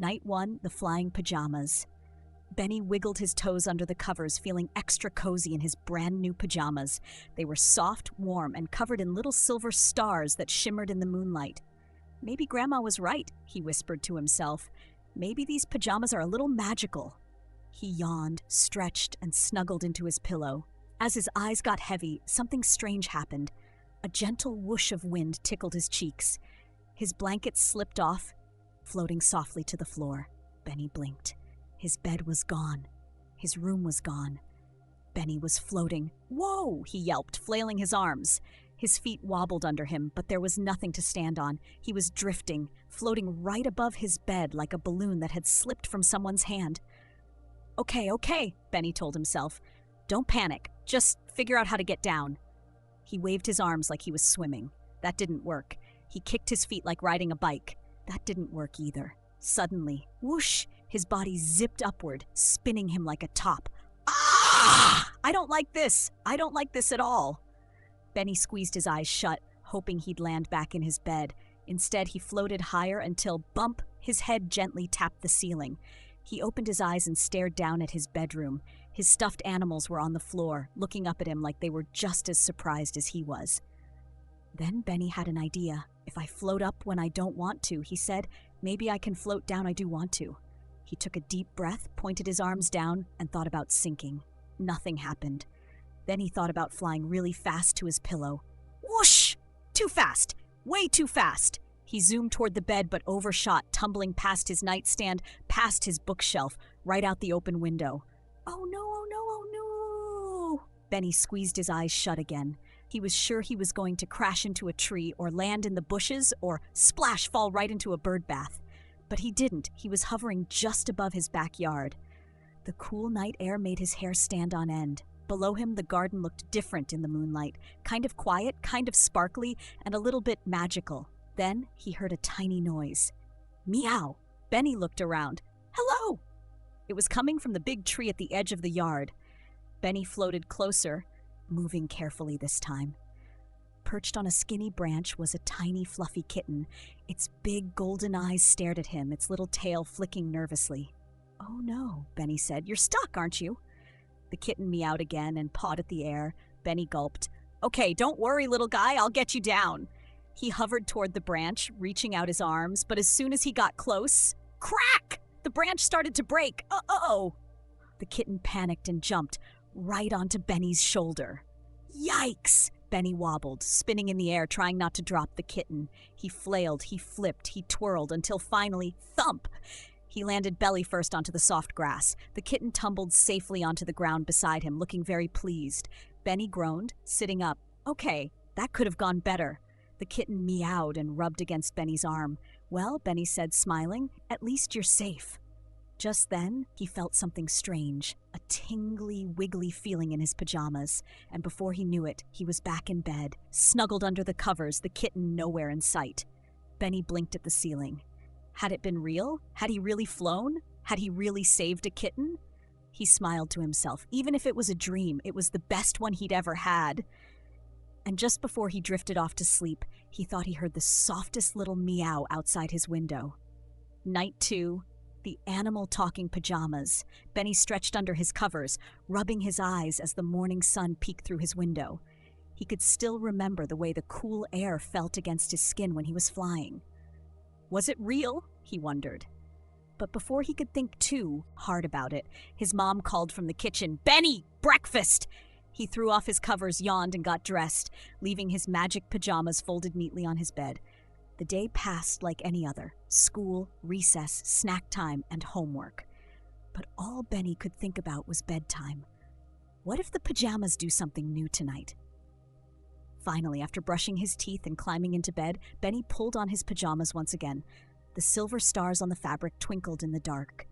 Night 1, the flying pajamas. Benny wiggled his toes under the covers, feeling extra cozy in his brand new pajamas. They were soft, warm, and covered in little silver stars that shimmered in the moonlight. Maybe Grandma was right, he whispered to himself. Maybe these pajamas are a little magical. He yawned, stretched, and snuggled into his pillow. As his eyes got heavy, something strange happened. A gentle whoosh of wind tickled his cheeks. His blanket slipped off, floating softly to the floor. Benny blinked. His bed was gone. His room was gone. Benny was floating. "Whoa!" he yelped, flailing his arms. His feet wobbled under him, but there was nothing to stand on. He was drifting, floating right above his bed like a balloon that had slipped from someone's hand. Okay, Benny told himself. Don't panic. Just figure out how to get down. He waved his arms like he was swimming. That didn't work. He kicked his feet like riding a bike. That didn't work either. Suddenly, whoosh, his body zipped upward, spinning him like a top. Ah! I don't like this. I don't like this at all. Benny squeezed his eyes shut, hoping he'd land back in his bed. Instead, he floated higher until, bump, his head gently tapped the ceiling. He opened his eyes and stared down at his bedroom. His stuffed animals were on the floor, looking up at him like they were just as surprised as he was. Then Benny had an idea. If I float up when I don't want to, he said, maybe I can float down I do want to. He took a deep breath, pointed his arms down, and thought about sinking. Nothing happened. Then he thought about flying really fast to his pillow. Whoosh! Too fast! Way too fast! He zoomed toward the bed but overshot, tumbling past his nightstand, past his bookshelf, right out the open window. Oh no, oh no, oh no! Benny squeezed his eyes shut again. He was sure he was going to crash into a tree or land in the bushes or splash fall right into a bird bath. But he didn't. He was hovering just above his backyard. The cool night air made his hair stand on end. Below him, the garden looked different in the moonlight, kind of quiet, kind of sparkly, and a little bit magical. Then he heard a tiny noise. Meow! Benny looked around. Hello! It was coming from the big tree at the edge of the yard. Benny floated closer, moving carefully this time. Perched on a skinny branch was a tiny fluffy kitten. Its big golden eyes stared at him, its little tail flicking nervously. Oh no, Benny said. You're stuck, aren't you? The kitten meowed again and pawed at the air. Benny gulped. Okay, don't worry, little guy, I'll get you down. He hovered toward the branch, reaching out his arms, but as soon as he got close, crack! The branch started to break. Uh-oh! The kitten panicked and jumped right onto Benny's shoulder. Yikes! Benny wobbled, spinning in the air, trying not to drop the kitten. He flailed, he flipped, he twirled, until finally, thump! He landed belly first onto the soft grass. The kitten tumbled safely onto the ground beside him, looking very pleased. Benny groaned, sitting up. Okay, that could have gone better. The kitten meowed and rubbed against Benny's arm. Well, Benny said, smiling, at least you're safe. Just then, he felt something strange, a tingly, wiggly feeling in his pajamas, and before he knew it, he was back in bed, snuggled under the covers, the kitten nowhere in sight. Benny blinked at the ceiling. Had it been real? Had he really flown? Had he really saved a kitten? He smiled to himself. Even if it was a dream, it was the best one he'd ever had. And just before he drifted off to sleep, he thought he heard the softest little meow outside his window. Night 2. The animal-talking pajamas. Benny stretched under his covers, rubbing his eyes as the morning sun peeked through his window. He could still remember the way the cool air felt against his skin when he was flying. Was it real? He wondered. But before he could think too hard about it, his mom called from the kitchen, Benny, breakfast! He threw off his covers, yawned, and got dressed, leaving his magic pajamas folded neatly on his bed. The day passed like any other. School, recess, snack time, and homework. But all Benny could think about was bedtime. What if the pajamas do something new tonight? Finally, after brushing his teeth and climbing into bed, Benny pulled on his pajamas once again. The silver stars on the fabric twinkled in the dark.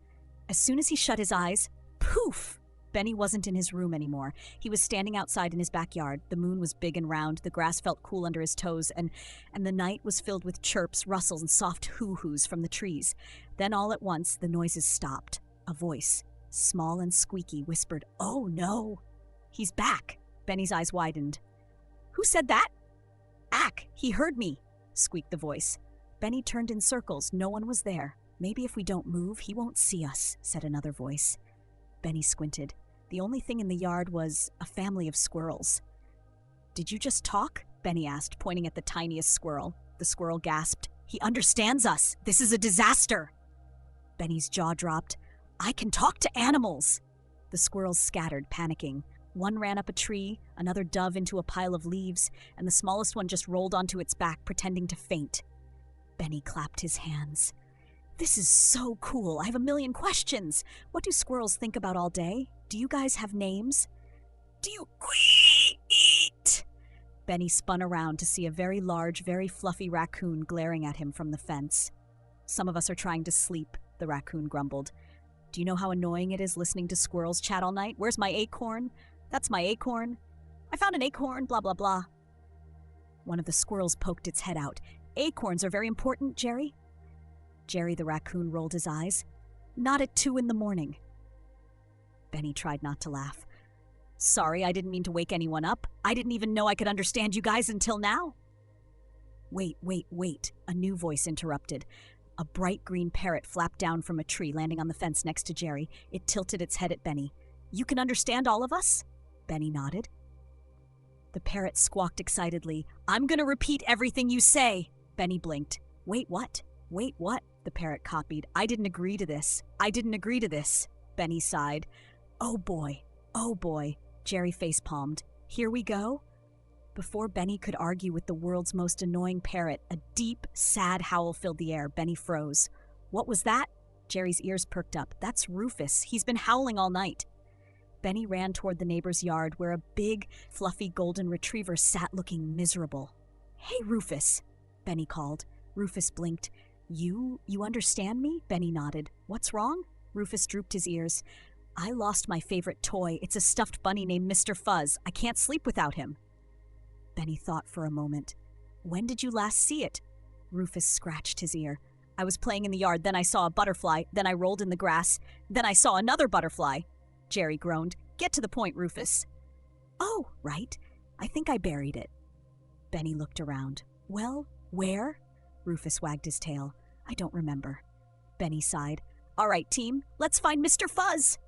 As soon as he shut his eyes, poof! Benny wasn't in his room anymore. He was standing outside in his backyard. The moon was big and round, the grass felt cool under his toes, and the night was filled with chirps, rustles, and soft hoo-hoos from the trees. Then all at once, the noises stopped. A voice, small and squeaky, whispered, "Oh no!" "He's back!" Benny's eyes widened. "Who said that?" "Ack, he heard me," squeaked the voice. Benny turned in circles. No one was there. Maybe if we don't move, he won't see us, said another voice. Benny squinted. The only thing in the yard was a family of squirrels. Did you just talk? Benny asked, pointing at the tiniest squirrel. The squirrel gasped. He understands us. This is a disaster. Benny's jaw dropped. I can talk to animals. The squirrels scattered, panicking. One ran up a tree, another dove into a pile of leaves, and the smallest one just rolled onto its back, pretending to faint. Benny clapped his hands. This is so cool. I have a million questions. What do squirrels think about all day? Do you guys have names? Do you eat? Benny spun around to see a very large, very fluffy raccoon glaring at him from the fence. Some of us are trying to sleep, the raccoon grumbled. Do you know how annoying it is listening to squirrels chat all night? Where's my acorn? That's my acorn. I found an acorn, blah, blah, blah. One of the squirrels poked its head out. Acorns are very important, Jerry. Jerry the raccoon rolled his eyes. Not at 2 a.m. Benny tried not to laugh. Sorry, I didn't mean to wake anyone up. I didn't even know I could understand you guys until now. Wait. A new voice interrupted. A bright green parrot flapped down from a tree, landing on the fence next to Jerry. It tilted its head at Benny. You can understand all of us? Benny nodded. The parrot squawked excitedly. I'm going to repeat everything you say. Benny blinked. Wait, what? The parrot copied. I didn't agree to this. Benny sighed. Oh boy. Jerry facepalmed. Here we go? Before Benny could argue with the world's most annoying parrot, a deep, sad howl filled the air. Benny froze. What was that? Jerry's ears perked up. That's Rufus. He's been howling all night. Benny ran toward the neighbor's yard where a big, fluffy golden retriever sat looking miserable. Hey, Rufus, Benny called. Rufus blinked. You understand me? Benny nodded. What's wrong? Rufus drooped his ears. I lost my favorite toy. It's a stuffed bunny named Mr. Fuzz. I can't sleep without him. Benny thought for a moment. When did you last see it? Rufus scratched his ear. I was playing in the yard, then I saw a butterfly, then I rolled in the grass, then I saw another butterfly. Jerry groaned. Get to the point, Rufus. Oh, right. I think I buried it. Benny looked around. Well, where? Rufus wagged his tail. I don't remember. Benny sighed. All right, team, let's find Mr. Fuzz.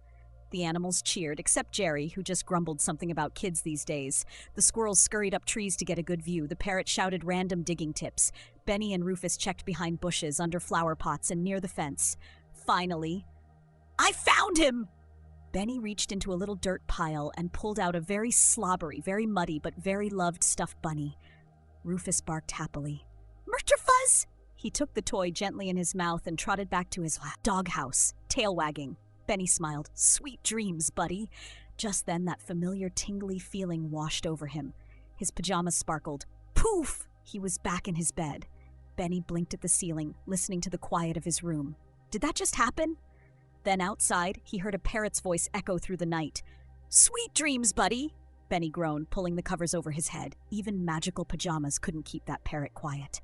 The animals cheered, except Jerry, who just grumbled something about kids these days. The squirrels scurried up trees to get a good view. The parrot shouted random digging tips. Benny and Rufus checked behind bushes, under flower pots, and near the fence. Finally, I found him! Benny reached into a little dirt pile and pulled out a very slobbery, very muddy, but very loved stuffed bunny. Rufus barked happily. Mr. Fuzz! He took the toy gently in his mouth and trotted back to his doghouse, tail wagging. Benny smiled. Sweet dreams, buddy. Just then, that familiar tingly feeling washed over him. His pajamas sparkled. Poof! He was back in his bed. Benny blinked at the ceiling, listening to the quiet of his room. Did that just happen? Then outside, he heard a parrot's voice echo through the night. Sweet dreams, buddy! Benny groaned, pulling the covers over his head. Even magical pajamas couldn't keep that parrot quiet.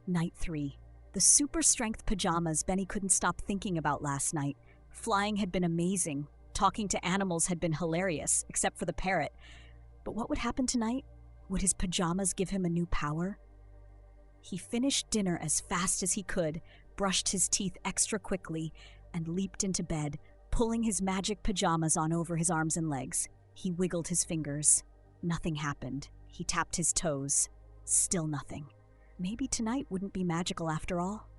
Night 3. The super-strength pajamas Benny couldn't stop thinking about last night. Flying had been amazing. Talking to animals had been hilarious, except for the parrot. But what would happen tonight? Would his pajamas give him a new power? He finished dinner as fast as he could, brushed his teeth extra quickly, and leaped into bed, pulling his magic pajamas on over his arms and legs. He wiggled his fingers. Nothing happened. He tapped his toes. Still nothing. Maybe tonight wouldn't be magical after all.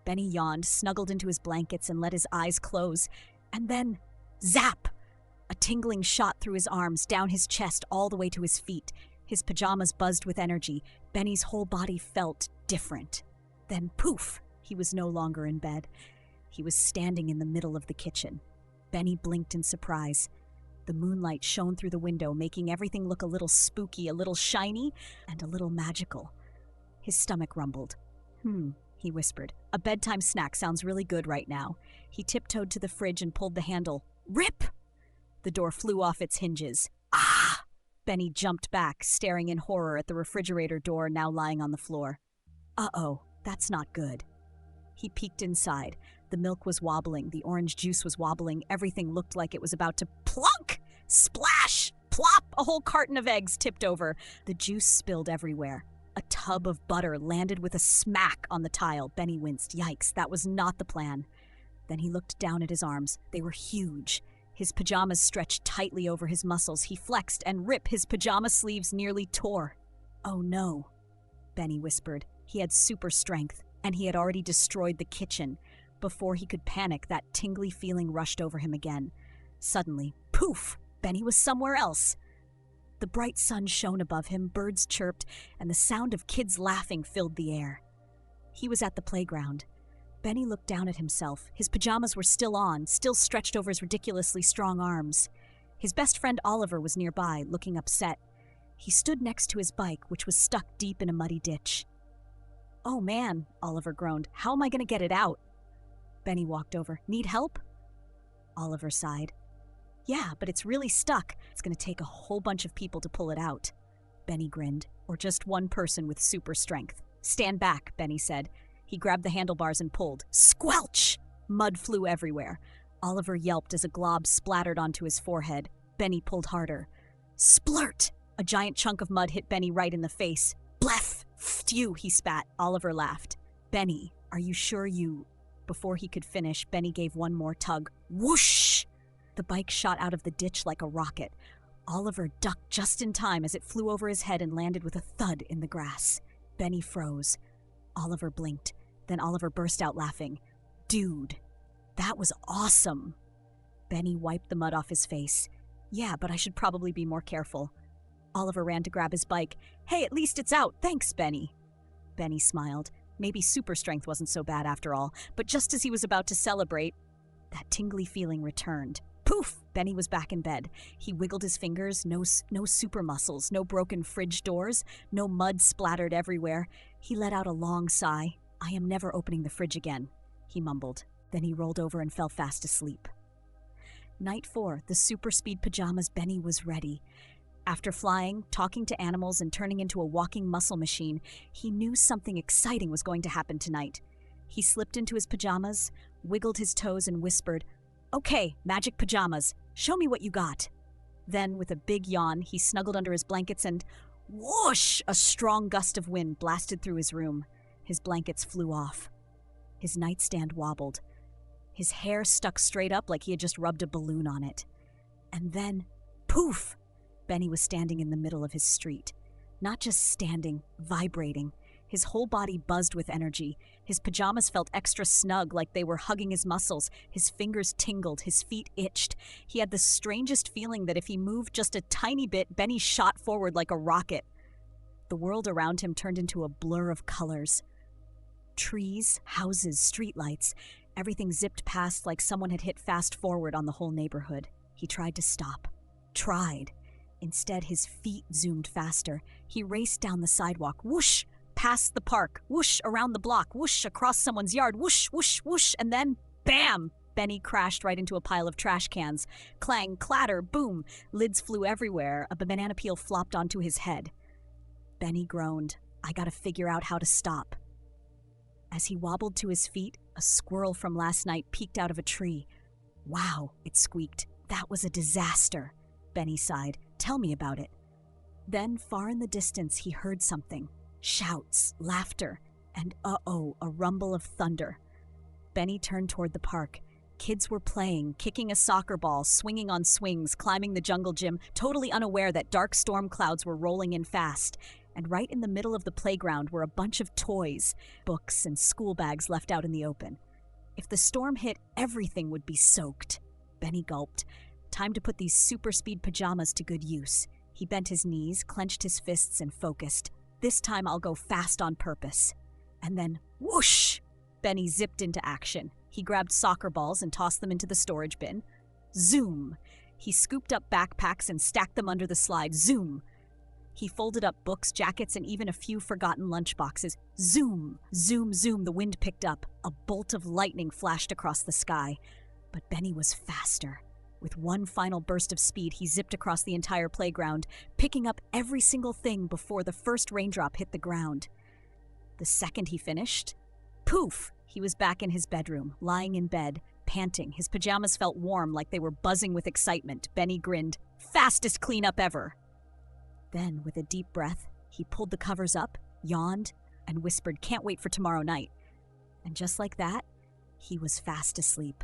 Benny yawned, snuggled into his blankets, and let his eyes close. And then, zap! A tingling shot through his arms, down his chest, all the way to his feet. His pajamas buzzed with energy. Benny's whole body felt different. Then, poof! He was no longer in bed. He was standing in the middle of the kitchen. Benny blinked in surprise. The moonlight shone through the window, making everything look a little spooky, a little shiny, and a little magical. His stomach rumbled. He whispered. A bedtime snack sounds really good right now. He tiptoed to the fridge and pulled the handle. Rip! The door flew off its hinges. Ah! Benny jumped back, staring in horror at the refrigerator door now lying on the floor. Uh-oh, that's not good. He peeked inside. The milk was wobbling, the orange juice was wobbling, everything looked like it was about to plunk! Splash! Plop! A whole carton of eggs tipped over. The juice spilled everywhere. A tub of butter landed with a smack on the tile. Benny winced. Yikes, that was not the plan. Then he looked down at his arms. They were huge. His pajamas stretched tightly over his muscles. He flexed and ripped. His pajama sleeves nearly tore. "Oh no," Benny whispered. He had super strength, and he had already destroyed the kitchen. Before he could panic, that tingly feeling rushed over him again. Suddenly, poof! Benny was somewhere else. The bright sun shone above him, birds chirped, and the sound of kids laughing filled the air. He was at the playground. Benny looked down at himself. His pajamas were still on, still stretched over his ridiculously strong arms. His best friend Oliver was nearby, looking upset. He stood next to his bike, which was stuck deep in a muddy ditch. "Oh man," Oliver groaned. "How am I going to get it out?" Benny walked over. "Need help?" Oliver sighed. "Yeah, but it's really stuck. It's going to take a whole bunch of people to pull it out." Benny grinned. "Or just one person with super strength." "Stand back," Benny said. He grabbed the handlebars and pulled. Squelch! Mud flew everywhere. Oliver yelped as a glob splattered onto his forehead. Benny pulled harder. Splurt! A giant chunk of mud hit Benny right in the face. Blef! Phew, he spat. Oliver laughed. "Benny, are you sure you—" Before he could finish, Benny gave one more tug. Whoosh! The bike shot out of the ditch like a rocket. Oliver ducked just in time as it flew over his head and landed with a thud in the grass. Benny froze. Oliver blinked. Then Oliver burst out laughing. "Dude, that was awesome." Benny wiped the mud off his face. "Yeah, but I should probably be more careful." Oliver ran to grab his bike. "Hey, at least it's out. Thanks, Benny." Benny smiled. Maybe super strength wasn't so bad after all. But just as he was about to celebrate, that tingly feeling returned. Poof! Benny was back in bed. He wiggled his fingers. No super muscles. No broken fridge doors. No mud splattered everywhere. He let out a long sigh. "I am never opening the fridge again," he mumbled. Then he rolled over and fell fast asleep. Night 4, the super speed pajamas. Benny was ready. After flying, talking to animals, and turning into a walking muscle machine, he knew something exciting was going to happen tonight. He slipped into his pajamas, wiggled his toes, and whispered, "Okay, Magic Pajamas, show me what you got." Then, with a big yawn, he snuggled under his blankets and whoosh! A strong gust of wind blasted through his room. His blankets flew off. His nightstand wobbled. His hair stuck straight up like he had just rubbed a balloon on it. And then, poof! Benny was standing in the middle of his street. Not just standing, vibrating. His whole body buzzed with energy. His pajamas felt extra snug, like they were hugging his muscles. His fingers tingled. His feet itched. He had the strangest feeling that if he moved just a tiny bit, Benny shot forward like a rocket. The world around him turned into a blur of colors. Trees, houses, streetlights. Everything zipped past like someone had hit fast forward on the whole neighborhood. He tried to stop. Tried. Instead, his feet zoomed faster. He raced down the sidewalk. Whoosh! Past the park. Whoosh! Around the block. Whoosh! Across someone's yard. Whoosh! Whoosh! Whoosh! And then, bam! Benny crashed right into a pile of trash cans. Clang, clatter, boom! Lids flew everywhere. A banana peel flopped onto his head. Benny groaned. "I gotta figure out how to stop." As he wobbled to his feet, a squirrel from last night peeked out of a tree. "Wow," it squeaked. "That was a disaster." Benny sighed. "Tell me about it." Then, far in the distance, he heard something. Shouts, laughter, and uh-oh, a rumble of thunder. Benny turned toward the park. Kids were playing, kicking a soccer ball, swinging on swings, climbing the jungle gym, totally unaware that dark storm clouds were rolling in fast. And right in the middle of the playground were a bunch of toys, books, and school bags left out in the open. If the storm hit, everything would be soaked. Benny gulped. Time to put these super speed pajamas to good use. He bent his knees, clenched his fists, and focused. This time I'll go fast on purpose. And then, whoosh! Benny zipped into action. He grabbed soccer balls and tossed them into the storage bin. Zoom! He scooped up backpacks and stacked them under the slide. Zoom! He folded up books, jackets, and even a few forgotten lunchboxes. Zoom! Zoom, zoom, the wind picked up. A bolt of lightning flashed across the sky. But Benny was faster. With one final burst of speed, he zipped across the entire playground, picking up every single thing before the first raindrop hit the ground. The second he finished, poof! He was back in his bedroom, lying in bed, panting. His pajamas felt warm, like they were buzzing with excitement. Benny grinned. Fastest cleanup ever! Then, with a deep breath, he pulled the covers up yawned, and whispered, "Can't wait for tomorrow night." And just like that, he was fast asleep.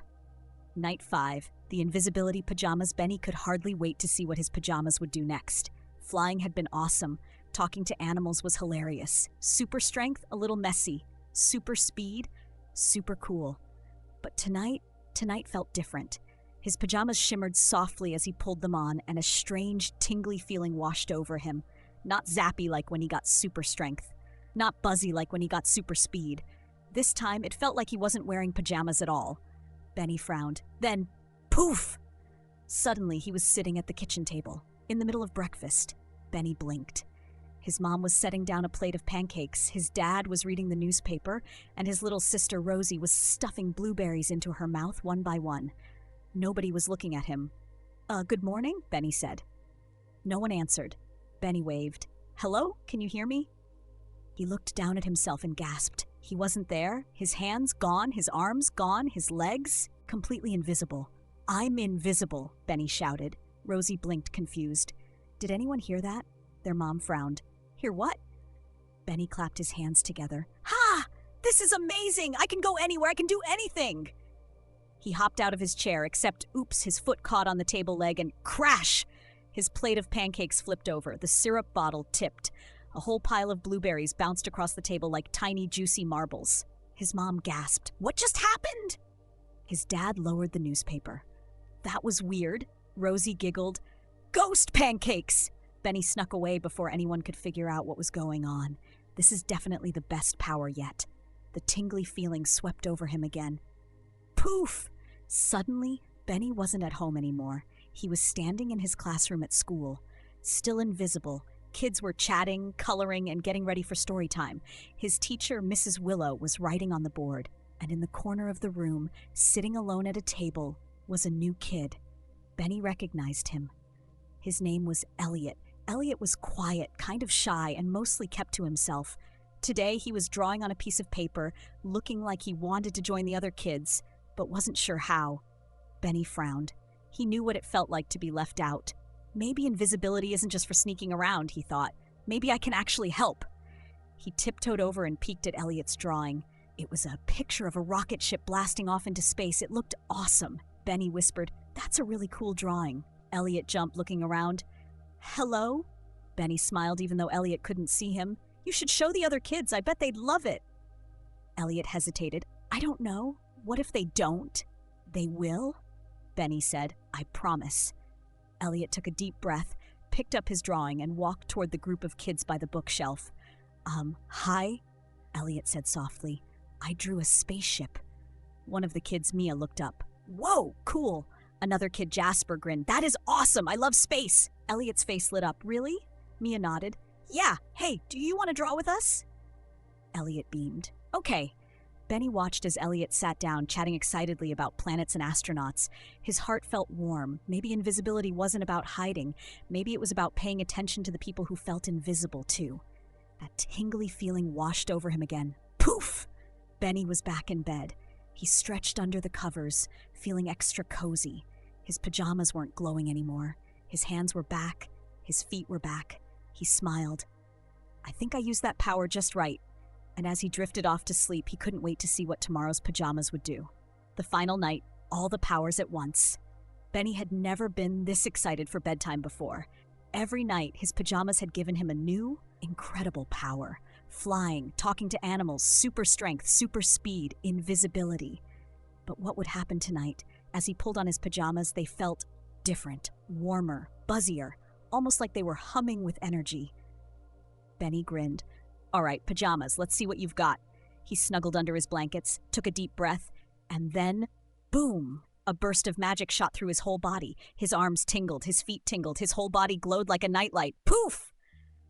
Night 5, the invisibility pajamas. Benny could hardly wait to see what his pajamas would do next. Flying had been awesome. Talking to animals was hilarious. Super strength, a little messy. Super speed, super cool. But tonight felt different. His pajamas shimmered softly as he pulled them on, and a strange, tingly feeling washed over him. Not zappy like when he got super strength. Not buzzy like when he got super speed. This time, it felt like he wasn't wearing pajamas at all. Benny frowned. Then, poof! Suddenly, he was sitting at the kitchen table, in the middle of breakfast. Benny blinked. His mom was setting down a plate of pancakes, his dad was reading the newspaper, and his little sister Rosie was stuffing blueberries into her mouth one by one. Nobody was looking at him. Good morning, Benny said. No one answered. Benny waved. Hello, can you hear me? He looked down at himself and gasped. He wasn't there. His hands gone, his arms gone, his legs completely invisible. I'm invisible, Benny shouted. Rosie blinked, confused. Did anyone hear that? Their mom frowned. Hear what? Benny clapped his hands together. Ha! This is amazing! I can go anywhere, I can do anything! He hopped out of his chair, except, oops, his foot caught on the table leg and crash! His plate of pancakes flipped over, the syrup bottle tipped. A whole pile of blueberries bounced across the table like tiny, juicy marbles. His mom gasped. What just happened? His dad lowered the newspaper. That was weird. Rosie giggled. Ghost pancakes! Benny snuck away before anyone could figure out what was going on. This is definitely the best power yet. The tingly feeling swept over him again. Poof! Suddenly, Benny wasn't at home anymore. He was standing in his classroom at school. Still invisible, kids were chatting, coloring, and getting ready for story time. His teacher, Mrs. Willow, was writing on the board, and in the corner of the room, sitting alone at a table, was a new kid. Benny recognized him. His name was Elliot. Elliot was quiet, kind of shy, and mostly kept to himself. Today, he was drawing on a piece of paper, looking like he wanted to join the other kids, but wasn't sure how. Benny frowned. He knew what it felt like to be left out. Maybe invisibility isn't just for sneaking around, he thought. Maybe I can actually help. He tiptoed over and peeked at Elliot's drawing. It was a picture of a rocket ship blasting off into space. It looked awesome. Benny whispered, That's a really cool drawing. Elliot jumped, looking around. Hello? Benny smiled even though Elliot couldn't see him. You should show the other kids. I bet they'd love it. Elliot hesitated. I don't know. What if they don't? They will? Benny said, I promise. Elliot took a deep breath, picked up his drawing, and walked toward the group of kids by the bookshelf. Hi? Elliot said softly. I drew a spaceship. One of the kids, Mia, looked up. Whoa, cool. Another kid, Jasper, grinned. That is awesome. I love space. Elliot's face lit up. Really? Mia nodded. Yeah. Hey, do you want to draw with us? Elliot beamed. Okay. Benny watched as Elliot sat down, chatting excitedly about planets and astronauts. His heart felt warm. Maybe invisibility wasn't about hiding. Maybe it was about paying attention to the people who felt invisible, too. That tingly feeling washed over him again. Poof! Benny was back in bed. He stretched under the covers, feeling extra cozy. His pajamas weren't glowing anymore. His hands were back. His feet were back. He smiled. I think I used that power just right. And as he drifted off to sleep, he couldn't wait to see what tomorrow's pajamas would do. The final night, all the powers at once. Benny had never been this excited for bedtime before. Every night, his pajamas had given him a new, incredible power. Flying, talking to animals, super strength, super speed, invisibility. But what would happen tonight? As he pulled on his pajamas, they felt different, warmer, buzzier, almost like they were humming with energy. Benny grinned. All right, pajamas, let's see what you've got. He snuggled under his blankets, took a deep breath, and then, boom! A burst of magic shot through his whole body. His arms tingled, his feet tingled, his whole body glowed like a nightlight. Poof!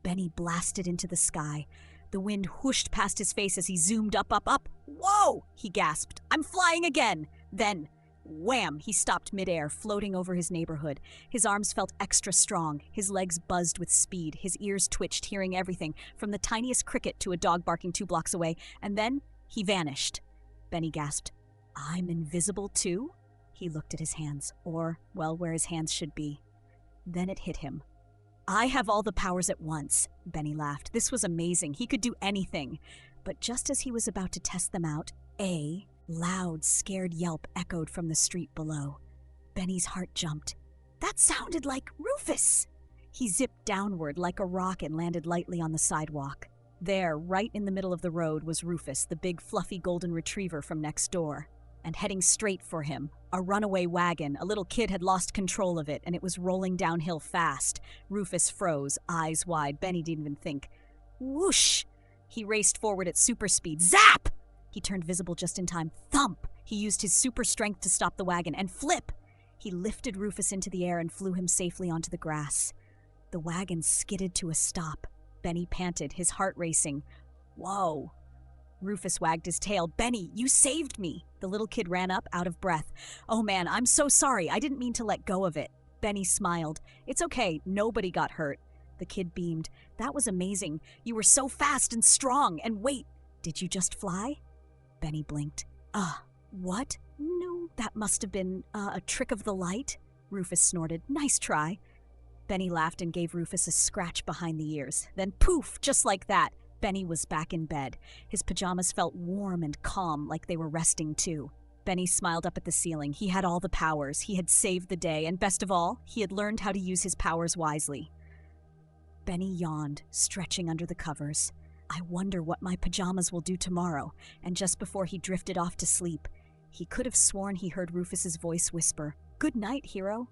Benny blasted into the sky. The wind whooshed past his face as he zoomed up, up, up. Whoa! He gasped. I'm flying again! Then, wham! He stopped midair, floating over his neighborhood. His arms felt extra strong. His legs buzzed with speed. His ears twitched, hearing everything, from the tiniest cricket to a dog barking 2 blocks away. And then, he vanished. Benny gasped. I'm invisible too? He looked at his hands, or, well, where his hands should be. Then it hit him. I have all the powers at once, Benny laughed. This was amazing. He could do anything. But just as he was about to test them out, a loud, scared yelp echoed from the street below. Benny's heart jumped. That sounded like Rufus! He zipped downward like a rock and landed lightly on the sidewalk. There, right in the middle of the road, was Rufus, the big fluffy golden retriever from next door. And heading straight for him, a runaway wagon. A little kid had lost control of it, and it was rolling downhill fast. Rufus froze, eyes wide. Benny didn't even think. Whoosh! He raced forward at super speed. Zap! He turned visible just in time. Thump! He used his super strength to stop the wagon. And flip! He lifted Rufus into the air and flew him safely onto the grass. The wagon skidded to a stop. Benny panted, his heart racing. Whoa! Rufus wagged his tail. Benny, you saved me! The little kid ran up, out of breath. Oh man, I'm so sorry. I didn't mean to let go of it. Benny smiled. It's okay. Nobody got hurt. The kid beamed. That was amazing. You were so fast and strong. And wait, did you just fly? Benny blinked. What? No, that must have been a trick of the light. Rufus snorted. Nice try. Benny laughed and gave Rufus a scratch behind the ears. Then poof, just like that. Benny was back in bed. His pajamas felt warm and calm, like they were resting too. Benny smiled up at the ceiling. He had all the powers. He had saved the day, and best of all, he had learned how to use his powers wisely. Benny yawned, stretching under the covers. I wonder what my pajamas will do tomorrow. And just before he drifted off to sleep, he could have sworn he heard Rufus's voice whisper, Good night, hero.